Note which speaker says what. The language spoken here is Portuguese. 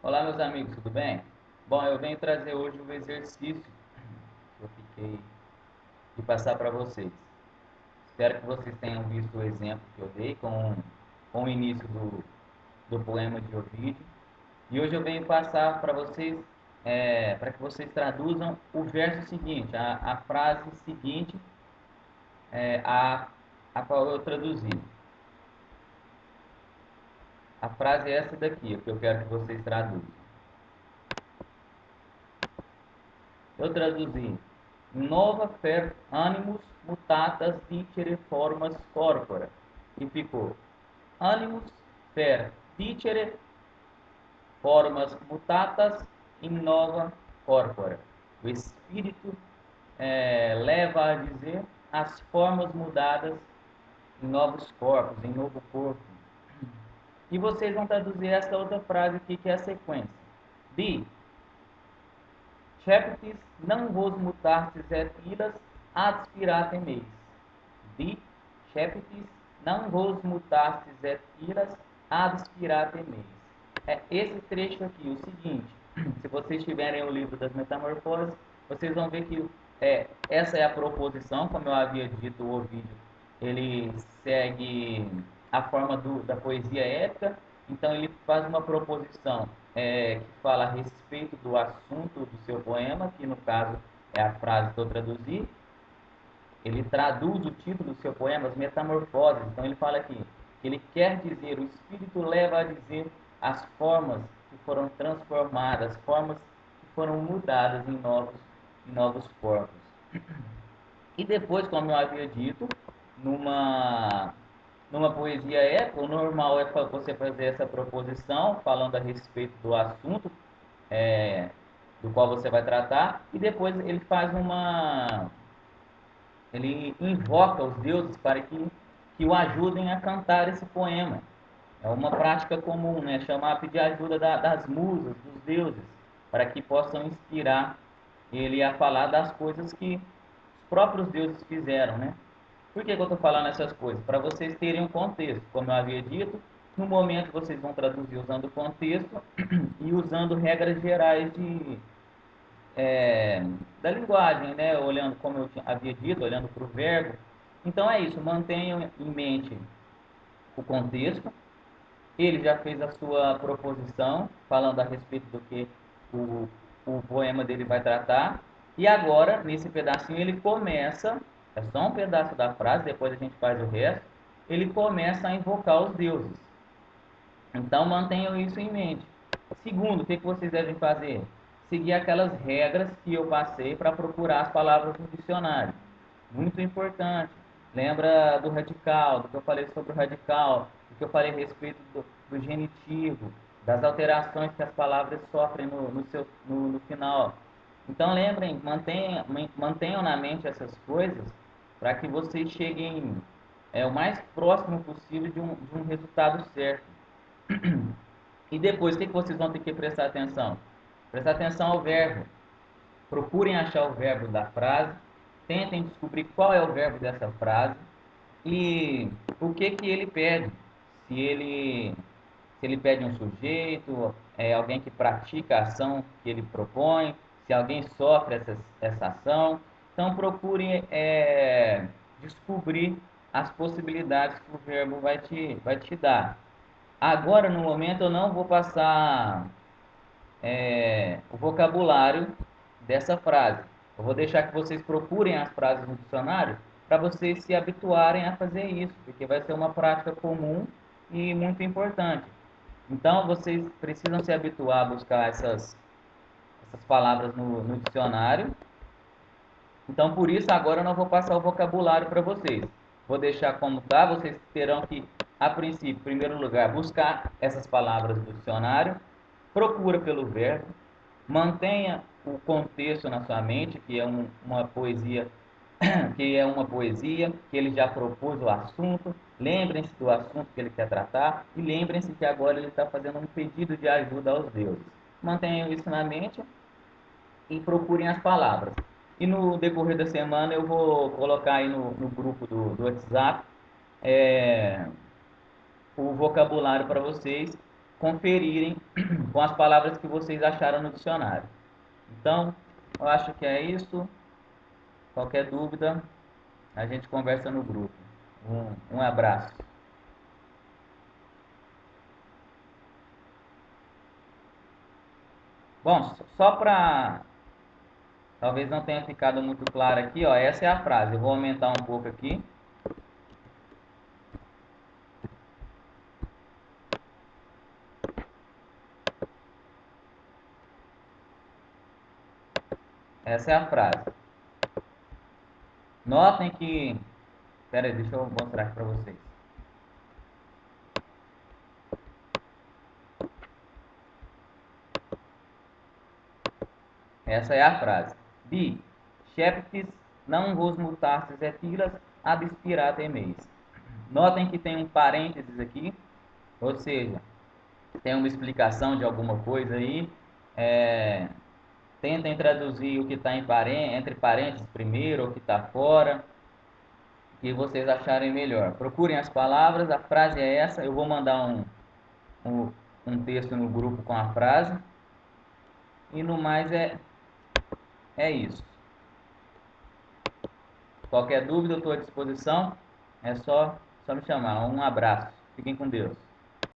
Speaker 1: Olá, meus amigos, tudo bem? Bom, eu venho trazer hoje um exercício que eu fiquei de passar para vocês. Espero que vocês tenham visto o exemplo que eu dei com o início do poema de Ovídio. E hoje eu venho passar para vocês, para que vocês traduzam o verso seguinte, a frase seguinte, é, a, a qual eu traduzi. A frase é essa daqui, o que eu quero que vocês traduzam. Eu traduzi: nova per animus mutatas dicere formas corpora. E ficou: animus per dicere formas mutatas in nova corpora. O espírito leva a dizer as formas mudadas em novos corpos, em novo corpo. E vocês vão traduzir essa outra frase aqui, que é a sequência. Bi Ceptis non vos mutastis et illas ad spiratem eis. Di ceptis non vos mutastis et illas ad spiratem eis. É esse trecho aqui, o seguinte. Se vocês tiverem o livro das Metamorfoses, vocês vão ver que essa é a proposição, como eu havia dito, o Ovídio, ele segue a forma da poesia épica, então ele faz uma proposição que fala a respeito do assunto do seu poema, que no caso é a frase que eu traduzi. Ele traduz o título do seu poema, As Metamorfoses. Então ele fala aqui que ele quer dizer, o Espírito leva a dizer as formas que foram transformadas, formas que foram mudadas em novos corpos. E depois, como eu havia dito, numa poesia épica, o normal é você fazer essa proposição, falando a respeito do assunto é, do qual você vai tratar, e depois ele invoca os deuses para que o ajudem a cantar esse poema. É uma prática comum, né? Pedir ajuda das musas, dos deuses, para que possam inspirar ele a falar das coisas que os próprios deuses fizeram, né? Por que eu estou falando essas coisas? Para vocês terem um contexto. Como eu havia dito, no momento vocês vão traduzir usando o contexto e usando regras gerais é, da linguagem, né? Olhando, como eu havia dito, olhando para o verbo. Então é isso, mantenham em mente o contexto. Ele já fez a sua proposição, falando a respeito do que o, o poema dele vai tratar. E agora, nesse pedacinho, ele começa, é só um pedaço da frase, depois a gente faz o resto, ele começa a invocar os deuses. Então mantenham isso em mente. Segundo, o que vocês devem fazer? Seguir aquelas regras que eu passei para procurar as palavras no dicionário. Muito importante. Lembra do radical, do que eu falei sobre o radical, do que eu falei a respeito do genitivo, das alterações que as palavras sofrem no final. Então lembrem, mantenham na mente essas coisas para que vocês cheguem o mais próximo possível de um resultado certo. E depois, o que vocês vão ter que prestar atenção? Prestar atenção ao verbo. Procurem achar o verbo da frase, tentem descobrir qual é o verbo dessa frase e o que ele pede. Se ele, se ele pede um sujeito, alguém que pratica a ação que ele propõe, se alguém sofre essa ação. Então, procurem descobrir as possibilidades que o verbo vai te dar. Agora, no momento, eu não vou passar o vocabulário dessa frase. Eu vou deixar que vocês procurem as frases no dicionário para vocês se habituarem a fazer isso, porque vai ser uma prática comum e muito importante. Então, vocês precisam se habituar a buscar essas palavras no dicionário. Então, por isso, agora eu não vou passar o vocabulário para vocês. Vou deixar como está, vocês terão que, a princípio, em primeiro lugar, buscar essas palavras do dicionário, procura pelo verbo, mantenha o contexto na sua mente, que é uma poesia, que ele já propôs o assunto, lembrem-se do assunto que ele quer tratar e lembrem-se que agora ele está fazendo um pedido de ajuda aos deuses. Mantenham isso na mente e procurem as palavras. E no decorrer da semana eu vou colocar aí no grupo do WhatsApp o vocabulário para vocês conferirem com as palavras que vocês acharam no dicionário. Então, eu acho que é isso. Qualquer dúvida, a gente conversa no grupo. Um abraço. Bom, só para talvez não tenha ficado muito claro aqui, ó, essa é a frase. Eu vou aumentar um pouco aqui. Essa é a frase. Notem que... Espera aí, deixa eu mostrar aqui para vocês. Essa é a frase. Bi, Sheptis não vos mutastes et illas ab spirate emeis. Notem que tem um parênteses aqui, ou seja, tem uma explicação de alguma coisa aí. Tentem traduzir o que está entre parênteses primeiro, ou o que está fora, o que vocês acharem melhor. Procurem as palavras, a frase é essa. Eu vou mandar um texto no grupo com a frase. E no mais é isso. Qualquer dúvida eu estou à disposição. É só me chamar. Um abraço. Fiquem com Deus.